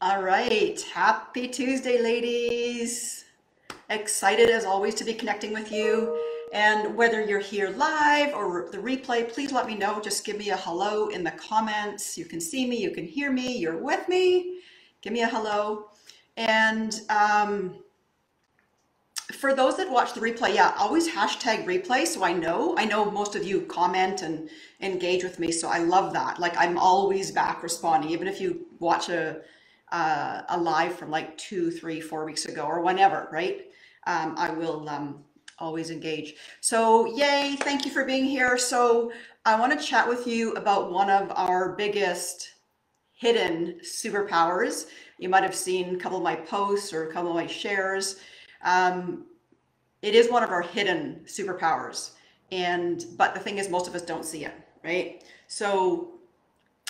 All right. Happy Tuesday, ladies. Excited as always to be connecting with you. And whether you're here live or the replay, please let me know. Just give me a hello in the comments. You can see me, you can hear me, you're with me. Give me a hello. And for those that watch the replay, yeah, always hashtag replay so I know. I know most of you comment and engage with me, so I love that. Like I'm always back responding, even if you watch a live from like 2, 3, 4 weeks ago or whenever, right? I will always engage. So yay, thank you for being here. So I want to chat with you about one of our biggest hidden superpowers. You might have seen a couple of my posts or a couple of my shares. Um, it is one of our hidden superpowers. But the thing is, most of us don't see it, right? So,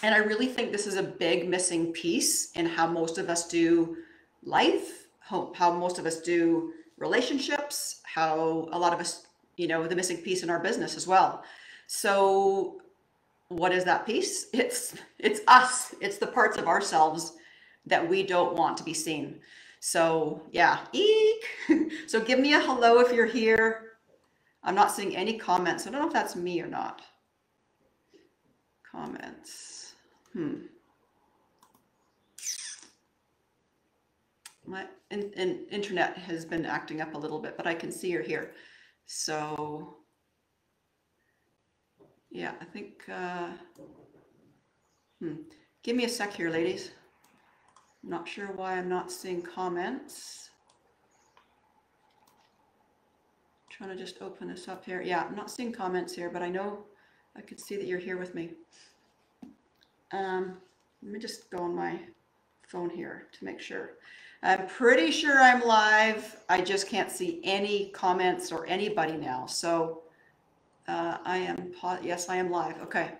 and I really think this is a big missing piece in how most of us do life, how most of us do relationships, how a lot of us, the missing piece in our business as well. So what is that piece? It's us. It's the parts of ourselves that we don't want to be seen. So yeah, eek. So give me a hello if you're here. I'm not seeing any comments. I don't know if that's me or not. Comments. My internet has been acting up a little bit, but I can see you're here. So yeah, I think, give me a sec here, ladies. I'm not sure why I'm not seeing comments. Trying to just open this up here. Yeah, I'm not seeing comments here, but I know I could see that you're here with me. Let me just go on my phone here to make sure. I'm pretty sure I'm live. I just can't see any comments or anybody now. So yes, I am live. Okay.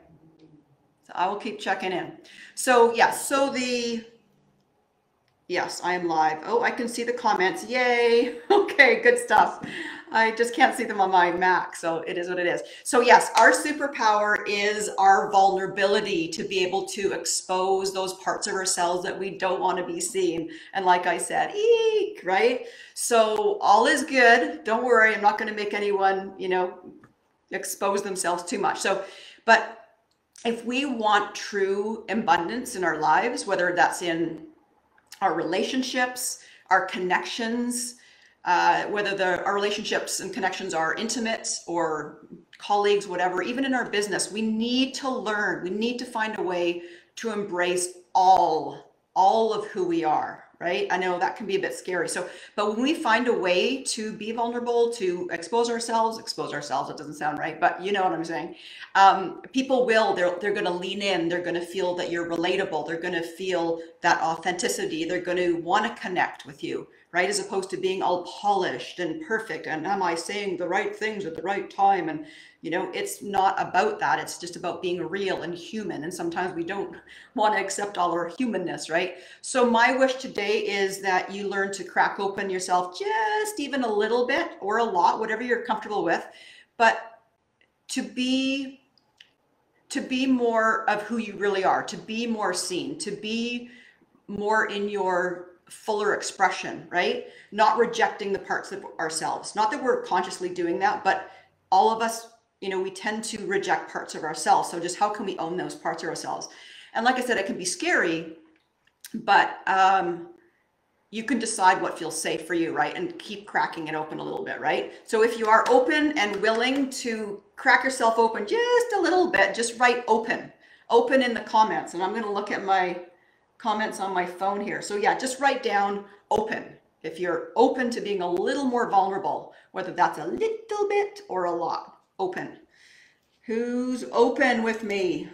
So I will keep checking in. So yes, yes, I am live. Oh, I can see the comments. Yay. Okay, good stuff. I just can't see them on my Mac, so it is what it is. So yes, our superpower is our vulnerability to be able to expose those parts of ourselves that we don't want to be seen. And like I said, eek, right? So all is good. Don't worry, I'm not going to make anyone, expose themselves too much. But if we want true abundance in our lives, whether that's in our relationships, our connections, whether our relationships and connections are intimate or colleagues, whatever, even in our business, we need to learn, we need to find a way to embrace all of who we are, right? I know that can be a bit scary. But when we find a way to be vulnerable, to expose ourselves, it doesn't sound right, but you know what I'm saying. People they're going to lean in. They're going to feel that you're relatable. They're going to feel that authenticity. They're going to want to connect with you, right? As opposed to being all polished and perfect. And am I saying the right things at the right time? And, it's not about that. It's just about being real and human. And sometimes we don't want to accept all our humanness, right? So my wish today is that you learn to crack open yourself just even a little bit or a lot, whatever you're comfortable with, but to be more of who you really are, to be more seen, to be more in your fuller expression, right? Not rejecting the parts of ourselves. Not that we're consciously doing that, but all of us, we tend to reject parts of ourselves. So just how can we own those parts of ourselves? And like I said, it can be scary, but you can decide what feels safe for you, right? And keep cracking it open a little bit, right? So if you are open and willing to crack yourself open just a little bit, just write open in the comments. And I'm going to look at my comments on my phone here. So yeah, just write down open. If you're open to being a little more vulnerable, whether that's a little bit or a lot, open. Who's open with me?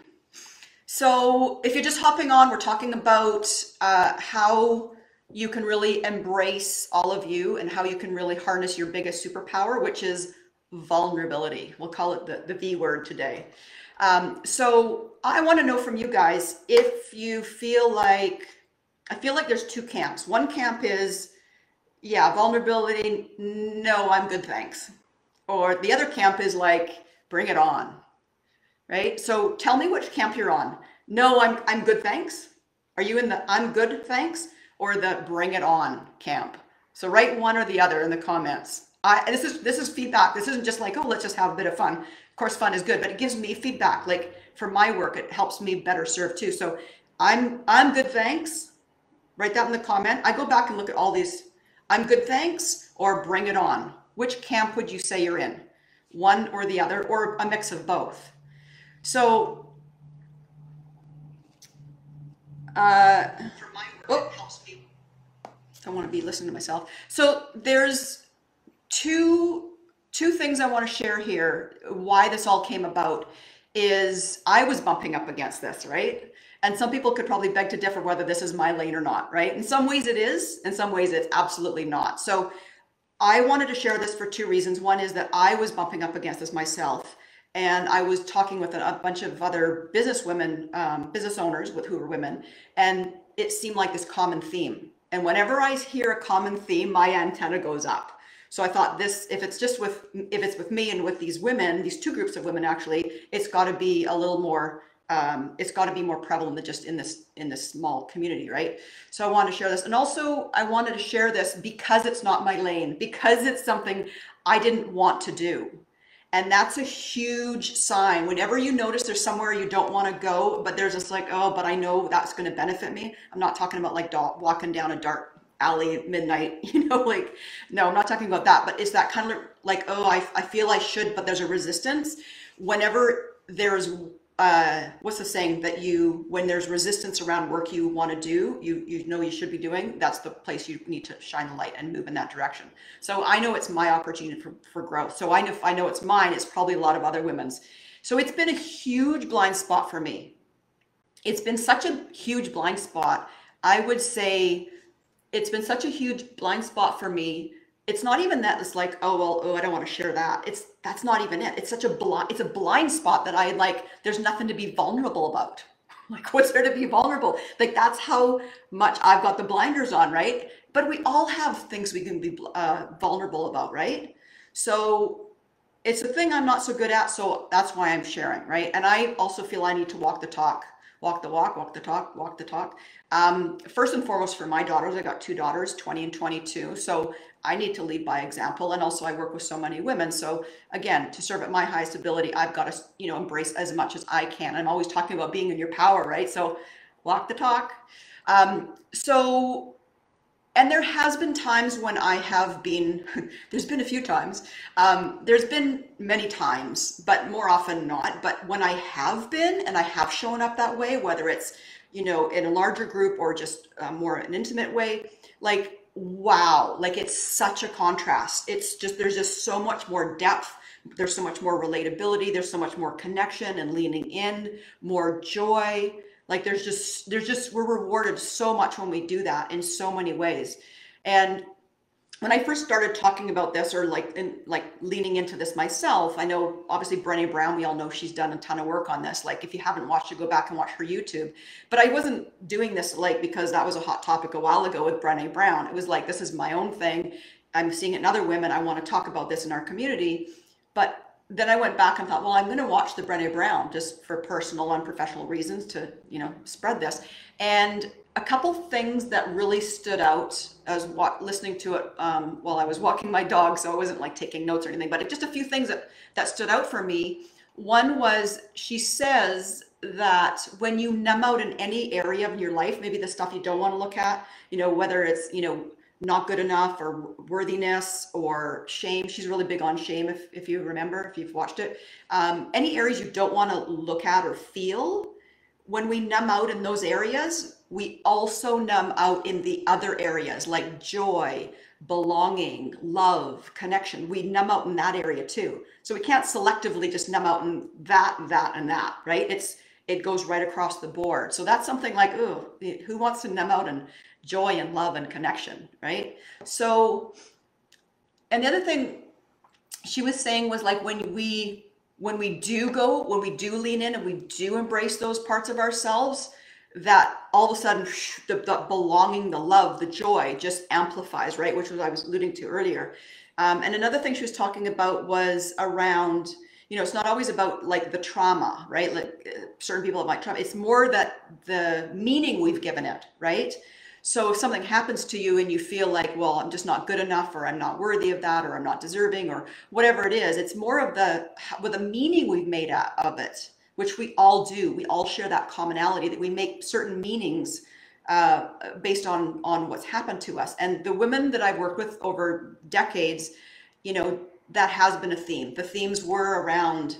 So if you're just hopping on, we're talking about how you can really embrace all of you and how you can really harness your biggest superpower, which is vulnerability. We'll call it the V word today. So I want to know from you guys if you feel like, I feel like there's two camps. One camp is, yeah, vulnerability, no, I'm good, thanks. Or the other camp is like, bring it on, right? So tell me which camp you're on. No, I'm good, thanks. Are you in the I'm good, thanks, or the bring it on camp? So write one or the other in the comments. This is feedback. This isn't just like, oh, let's just have a bit of fun. Of course, fun is good, but it gives me feedback. Like for my work, it helps me better serve too. So I'm good, thanks. Write that in the comment. I go back and look at all these. I'm good, thanks, or bring it on. Which camp would you say you're in? One or the other, or a mix of both? So, for my work, it helps me. I want to be listening to myself. So there's two things I want to share here. Why this all came about is I was bumping up against this, right? And some people could probably beg to differ whether this is my lane or not, right? In some ways it is, in some ways it's absolutely not. So I wanted to share this for two reasons. One is that I was bumping up against this myself, and I was talking with a bunch of other business women, business owners who were women, and it seemed like this common theme. And whenever I hear a common theme, my antenna goes up. So I thought this, if it's with me and with these women, these two groups of women, actually, it's got to be a little more, it's got to be more prevalent than just in this small community, right? So I wanted to share this. And also I wanted to share this because it's not my lane, because it's something I didn't want to do. And that's a huge sign. Whenever you notice there's somewhere you don't want to go, but there's just like, oh, but I know that's going to benefit me. I'm not talking about like walking down a dark alley at midnight, like, no, I'm not talking about that, but it's that kind of like, oh, I feel I should, but there's a resistance. Whenever there's, what's the saying that when there's resistance around work you want to do, you know you should be doing, that's the place you need to shine the light and move in that direction. So I know it's my opportunity for growth. So I know it's mine, it's probably a lot of other women's. So it's been a huge blind spot for me. It's been such a huge blind spot. I would say it's been such a huge blind spot for me. It's not even that it's like, oh, well, oh, I don't want to share that. That's not even it. It's a blind spot that I like, there's nothing to be vulnerable about. Like, what's there to be vulnerable? Like, that's how much I've got the blinders on, right? But we all have things we can be vulnerable about, right? So it's a thing I'm not so good at. So that's why I'm sharing, right? And I also feel I need to walk the talk. Walk the walk, walk the talk, walk the talk. First and foremost for my daughters, I got two daughters, 20 and 22. So I need to lead by example. And also I work with so many women. So again, to serve at my highest ability, I've got to, embrace as much as I can. I'm always talking about being in your power, right? So walk the talk. And there has been times when I have been, there's been a few times, there's been many times, but more often not. But when I have been, and I have shown up that way, whether it's, in a larger group or just more an intimate way, like, wow, like it's such a contrast. It's just, there's just so much more depth. There's so much more relatability. There's so much more connection and leaning in, more joy. Like we're rewarded so much when we do that in so many ways. And when I first started talking about this or leaning into this myself, I know obviously Brené Brown, we all know she's done a ton of work on this. Like if you haven't watched it, go back and watch her YouTube. But I wasn't doing this because that was a hot topic a while ago with Brené Brown. It was like, this is my own thing. I'm seeing it in other women. I want to talk about this in our community. But then I went back and thought, well, I'm going to watch the Brené Brown just for personal and professional reasons to, spread this. And a couple things that really stood out as listening to it while I was walking my dog, so I wasn't like taking notes or anything, but just a few things that stood out for me. One was she says that when you numb out in any area of your life, maybe the stuff you don't want to look at, whether it's, not good enough or worthiness or shame. She's really big on shame, if you remember, if you've watched it. Any areas you don't want to look at or feel, when we numb out in those areas, we also numb out in the other areas like joy, belonging, love, connection. We numb out in that area too. So we can't selectively just numb out in that, and that, right? It goes right across the board. So that's something like, ooh, who wants to numb out in joy and love and connection, right? So, and the other thing she was saying was like, when we do lean in and we do embrace those parts of ourselves, that all of a sudden the belonging, the love, the joy just amplifies, right? Which was I was alluding to earlier. And another thing she was talking about was around, it's not always about like the trauma, right? Like certain people have like trauma. It's more that the meaning we've given it, right? So if something happens to you and you feel like, well, I'm just not good enough, or I'm not worthy of that, or I'm not deserving, or whatever it is, it's more of with the meaning we've made of it, which we all do. We all share that commonality that we make certain meanings based on what's happened to us. And the women that I've worked with over decades, that has been a theme. The themes were around,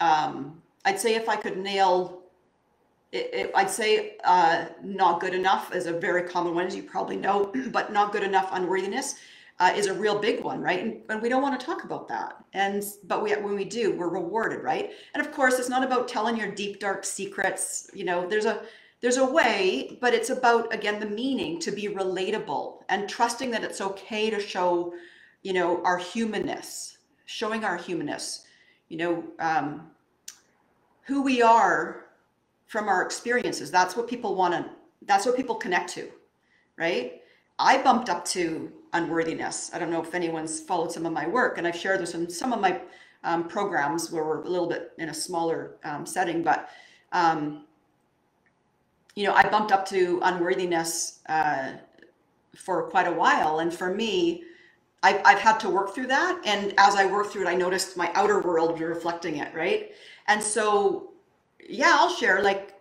I'd say if I could nail I'd say not good enough is a very common one, as you probably know, but not good enough, unworthiness is a real big one, right? And we don't want to talk about that. But when we do, we're rewarded, right? And of course, it's not about telling your deep, dark secrets. There's a way, but it's about, again, the meaning, to be relatable and trusting that it's okay to show, our humanness, showing our humanness, who we are from our experiences. That's what people connect to, right? I bumped up to unworthiness. I don't know if anyone's followed some of my work, and I've shared this in some of my programs where we're a little bit in a smaller setting, but I bumped up to unworthiness for quite a while. And for me, I've had to work through that. And as I worked through it, I noticed my outer world reflecting it, right? And so, yeah, I'll share, like,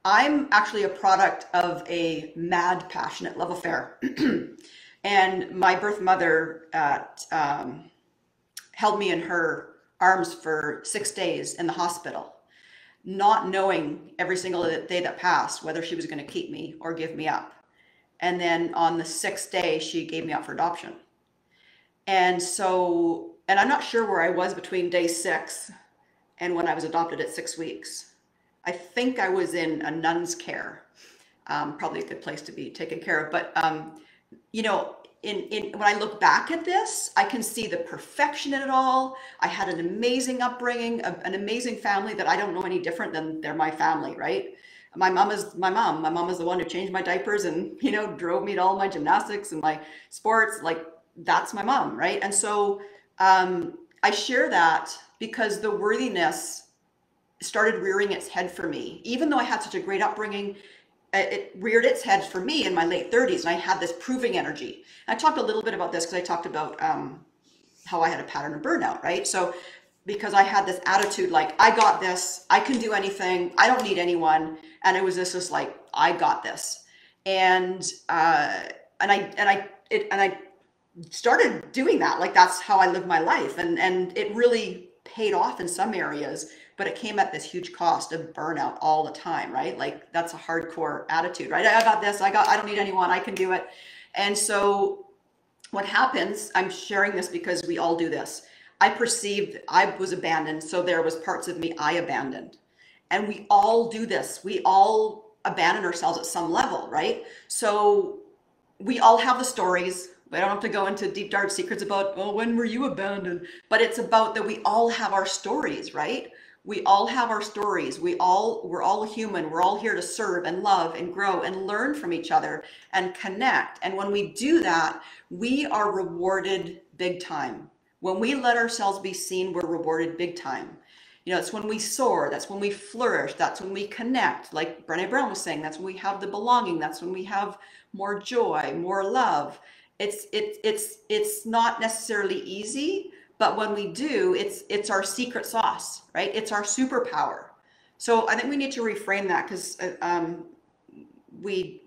I'm actually a product of a mad, passionate love affair. And my birth mother held me in her arms for 6 days in the hospital, not knowing every single day that passed whether she was going to keep me or give me up. And then on the 6th day, she gave me up for adoption. And so, and I'm not sure where I was between day 6 and when I was adopted at 6 weeks. I think I was in a nun's care, probably a good place to be taken care of. But when I look back at this, I can see the perfection in it all. I had an amazing upbringing, an amazing family that I don't know any different than they're my family, right? My mom is my mom. My mom is the one who changed my diapers and drove me to all my gymnastics and my sports. Like, that's my mom, right? And so I share that because the worthiness started rearing its head for me. Even though I had such a great upbringing, it reared its head for me in my late 30s, and I had this proving energy. And I talked a little bit about this because I talked about how I had a pattern of burnout, right? So because I had this attitude like, I got this, I can do anything, I don't need anyone, and it was just like, I got this. And I started doing that. Like, that's how I lived my life, and it really paid off in some areas, but it came at this huge cost of burnout all the time, right? Like, that's a hardcore attitude, right? I got this, I don't need anyone, I can do it. And so what happens, I'm sharing this because we all do this. I perceived I was abandoned, so there was parts of me I abandoned. And we all do this. We all abandon ourselves at some level, right? So we all have the stories. We don't have to go into deep, dark secrets about, oh, when were you abandoned? But it's about that we all have our stories, right? We all have our stories. We're all human. We're all here to serve and love and grow and learn from each other and connect. And when we do that, we are rewarded big time. When we let ourselves be seen, we're rewarded big time. It's when we soar, that's when we flourish, that's when we connect. Like Brené Brown was saying, that's when we have the belonging, that's when we have more joy, more love. It's not necessarily easy, but when we do, it's our secret sauce, right? It's our superpower. So I think we need to reframe that, because we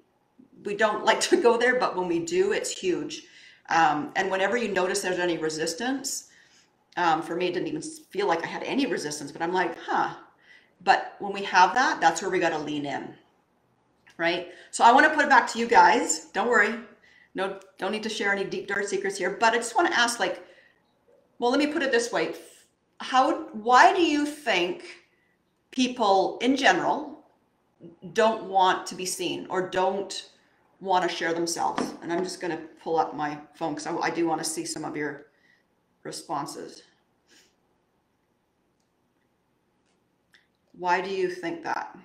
don't like to go there, but when we do, it's huge. And whenever you notice there's any resistance, for me, it didn't even feel like I had any resistance, but I'm like, but when we have that, that's where we got to lean in, right? So I want to put it back to you guys. Don't worry. No, don't need to share any deep, dark secrets here, but I just want to ask, like, well, let me put it this way. Why do you think people in general don't want to be seen or don't want to share themselves? And I'm just going to pull up my phone because I do want to see some of your responses. Why do you think that?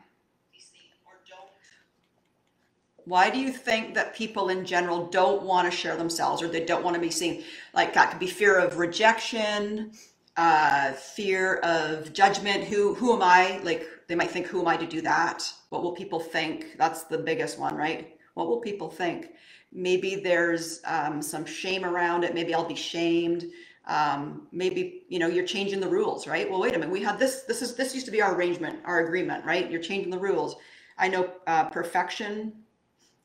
Why do you think that people in general don't want to share themselves, or they don't want to be seen? Like, that could be fear of rejection, fear of judgment. Who am I? Like they might think, who am I to do that? What will people think? That's the biggest one, right? What will people think? Maybe there's some shame around it. Maybe I'll be shamed. Maybe, you're changing the rules, right? Well, wait a minute. We had this used to be our arrangement, our agreement, right? You're changing the rules. I know perfection.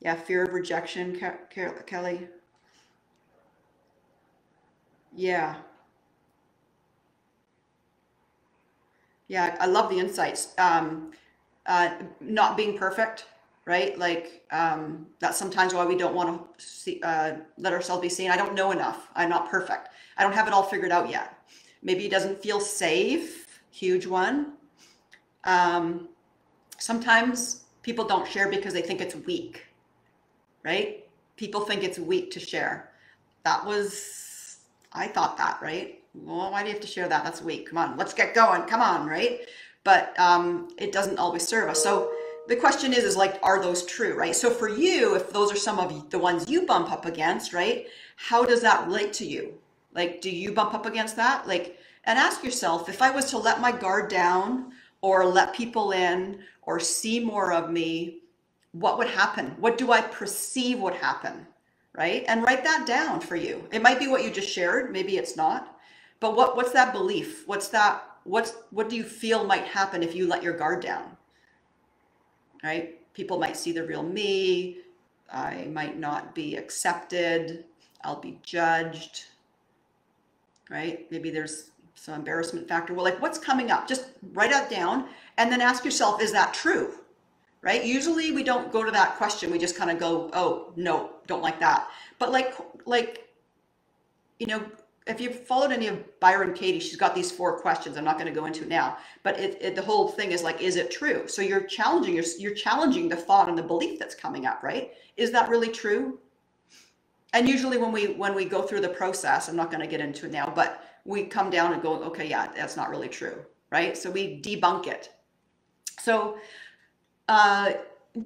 Yeah, fear of rejection, Kelly. Yeah. Yeah, I love the insights. Not being perfect, right? Like that's sometimes why we don't want to see, let ourselves be seen. I don't know enough. I'm not perfect. I don't have it all figured out yet. Maybe it doesn't feel safe. Huge one. Um, Sometimes people don't share because they think it's weak, right? People think it's weak to share. I thought that, right? Well, why do you have to share that? That's weak. Come on, let's get going. Come on, right? But it doesn't always serve us. So the question is like, are those true, right? So for you, if those are some of the ones you bump up against, right? How does that relate to you? Like, do you bump up against that? Like, and ask yourself, if I was to let my guard down or let people in or see more of me, what would happen? What do I perceive would happen? Right? And write that down for you. It might be what you just shared, maybe it's not. But what's that belief? What do you feel might happen if you let your guard down? Right? People might see the real me. I might not be accepted. I'll be judged. Right? Maybe there's some embarrassment factor. Well, like what's coming up? Just write that down and then ask yourself, is that true? Right? Usually we don't go to that question. We just kind of go, oh, no, don't like that. But like, you know, if you've followed any of Byron Katie, she's got these 4 questions. I'm not going to go into it now, but the whole thing is like, is it true? So you're challenging the thought and the belief that's coming up, right? Is that really true? And usually when we go through the process, I'm not going to get into it now, but we come down and go, okay, yeah, that's not really true, right? So we debunk it. So uh,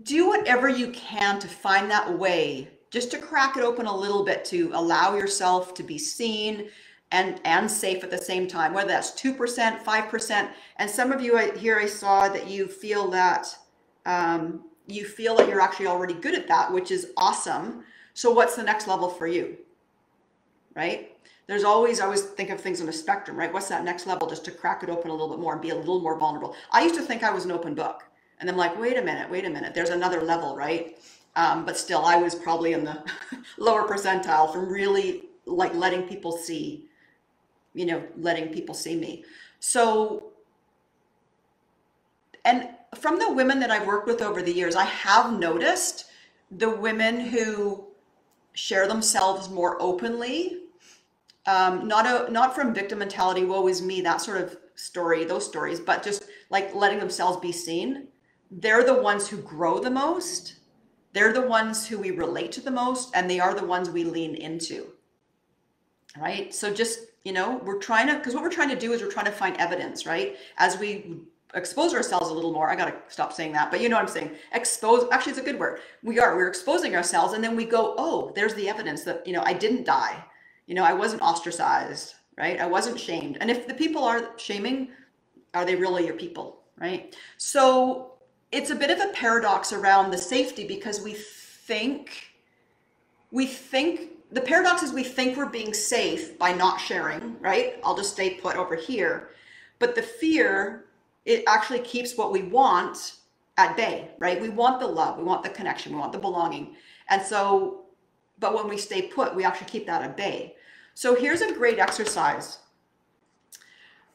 do whatever you can to find that way, just to crack it open a little bit, to allow yourself to be seen and safe at the same time, whether that's 2%, 5%. And some of you here, I saw that you feel that you're actually already good at that, which is awesome. So what's the next level for you, right? I always think of things on a spectrum, right? What's that next level, just to crack it open a little bit more and be a little more vulnerable. I used to think I was an open book. And I'm like, wait a minute, there's another level, right? But still, I was probably in the lower percentile from really like letting people see me. So, and from the women that I've worked with over the years, I have noticed the women who share themselves more openly, not from victim mentality, woe is me, that sort of story, those stories, but just like letting themselves be seen. They're the ones who grow the most. They're the ones who we relate to the most, and they are the ones we lean into, right? So just, because what we're trying to do is we're trying to find evidence, right? As we expose ourselves a little more, I got to stop saying that, but you know what I'm saying? Expose, actually, it's a good word. We're exposing ourselves, and then we go, oh, there's the evidence that, I didn't die. I wasn't ostracized, right? I wasn't shamed. And if the people are shaming, are they really your people, right? So it's a bit of a paradox around the safety, because we think the paradox is we think we're being safe by not sharing, right? I'll just stay put over here. But the fear, it actually keeps what we want at bay, right? We want the love, we want the connection, we want the belonging. And so, but when we stay put, we actually keep that at bay. So here's a great exercise.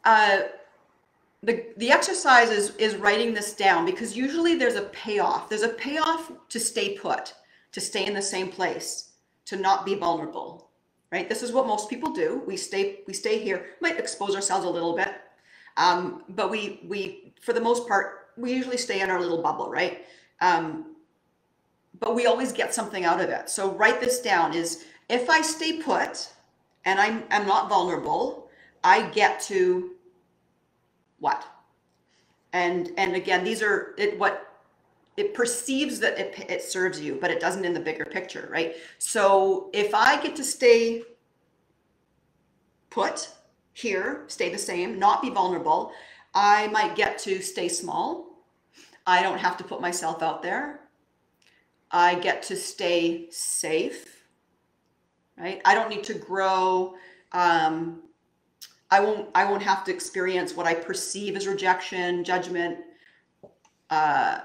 The exercise is writing this down, because usually there's a payoff. There's a payoff to stay put, to stay in the same place, to not be vulnerable, right? This is what most people do. We stay here, might expose ourselves a little bit, but we for the most part, we usually stay in our little bubble, right? But we always get something out of it. So write this down: is if I stay put and I'm not vulnerable, I get to what? And again, these are what it perceives that it serves you, but it doesn't in the bigger picture, right? So if I get to stay put, here, stay the same, not be vulnerable. I might get to stay small. I don't have to put myself out there. I get to stay safe, right? I don't need to grow. I won't have to experience what I perceive as rejection, judgment. Uh,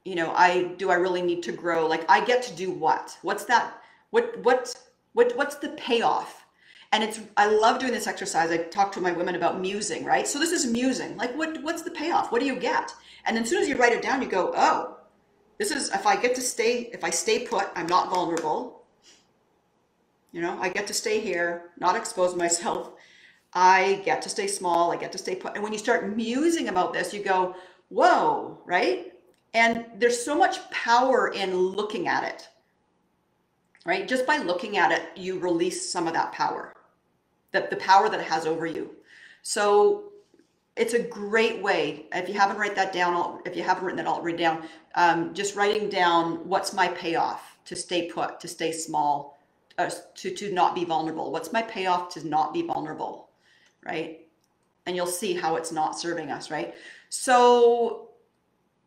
I really need to grow? Like, I get to do what? What's that? What's the payoff? And I love doing this exercise. I talk to my women about musing, right? So this is musing. Like, what's the payoff? What do you get? And then as soon as you write it down, you go, oh, this is, if I stay put, I'm not vulnerable. I get to stay here, not expose myself. I get to stay small. I get to stay put. And when you start musing about this, you go, whoa, right? And there's so much power in looking at it, right? Just by looking at it, you release some of that power, the power that it has over you. So it's a great way. If you haven't written that down, read down. Just writing down, what's my payoff to stay put, to stay small, to not be vulnerable. What's my payoff to not be vulnerable, right? And you'll see how it's not serving us, right? So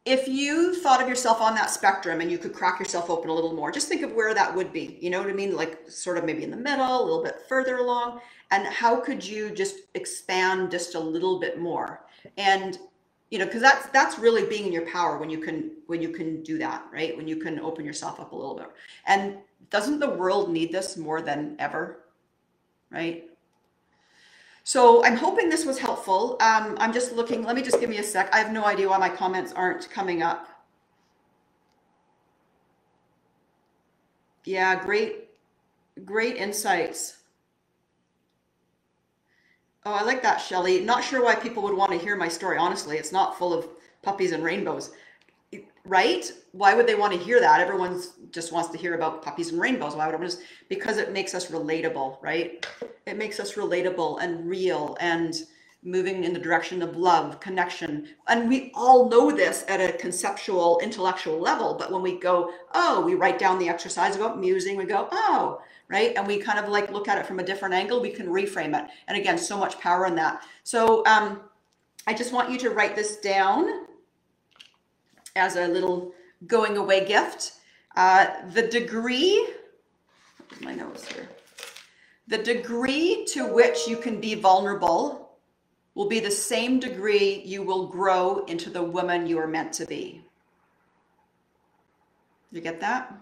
if you thought of yourself on that spectrum and you could crack yourself open a little more, just think of where that would be. You know what I mean? Like sort of maybe in the middle, a little bit further along. And how could you just expand just a little bit more? And because that's really being in your power when you can do that, right? When you can open yourself up a little bit. And doesn't the world need this more than ever, right? So I'm hoping this was helpful. I'm just looking, let me just give me a sec. I have no idea why my comments aren't coming up. Yeah, great insights. Oh, I like that, Shelley. Not sure why people would want to hear my story. Honestly, it's not full of puppies and rainbows, right? Why would they want to hear that? Everyone just wants to hear about puppies and rainbows. Why would everyone because it makes us relatable, right? It makes us relatable and real and moving in the direction of love, connection. And we all know this at a conceptual, intellectual level. But when we go, oh, we write down the exercise about musing, we go, oh, right? And we kind of like look at it from a different angle, we can reframe it. And again, so much power in that. So I just want you to write this down as a little going away gift. The degree, where's my notes here? The degree to which you can be vulnerable will be the same degree you will grow into the woman you are meant to be. You get that?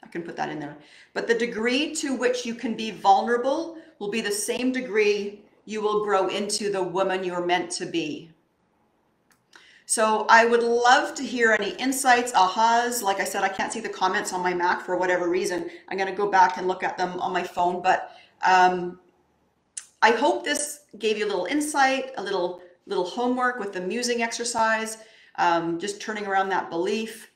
I can put that in there. But the degree to which you can be vulnerable will be the same degree you will grow into the woman you're meant to be. So I would love to hear any insights, ahas. Like I said, I can't see the comments on my Mac for whatever reason. I'm going to go back and look at them on my phone. But I hope this gave you a little insight, a little homework with the musing exercise, just turning around that belief.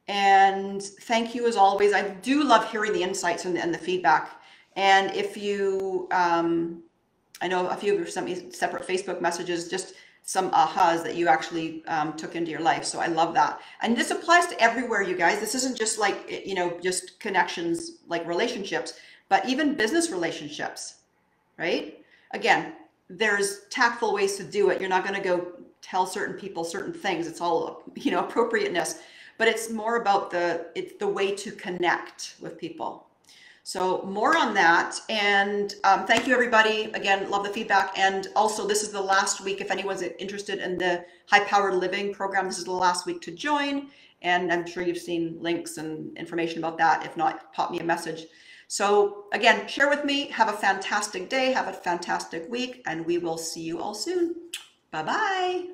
And thank you as always. I do love hearing the insights and the feedback. And if you, I know a few of you sent me separate Facebook messages, just some ahas that you actually took into your life. So I love that. And this applies to everywhere, you guys. This isn't just like, just connections, like relationships, but even business relationships, right? Again, there's tactful ways to do it. You're not going to go tell certain people certain things. It's all, appropriateness, but it's more about it's the way to connect with people. So more on that. And thank you, everybody. Again, love the feedback. And also, this is the last week. If anyone's interested in the High Powered Living program, this is the last week to join. And I'm sure you've seen links and information about that. If not, pop me a message. So again, share with me. Have a fantastic day. Have a fantastic week. And we will see you all soon. Bye-bye.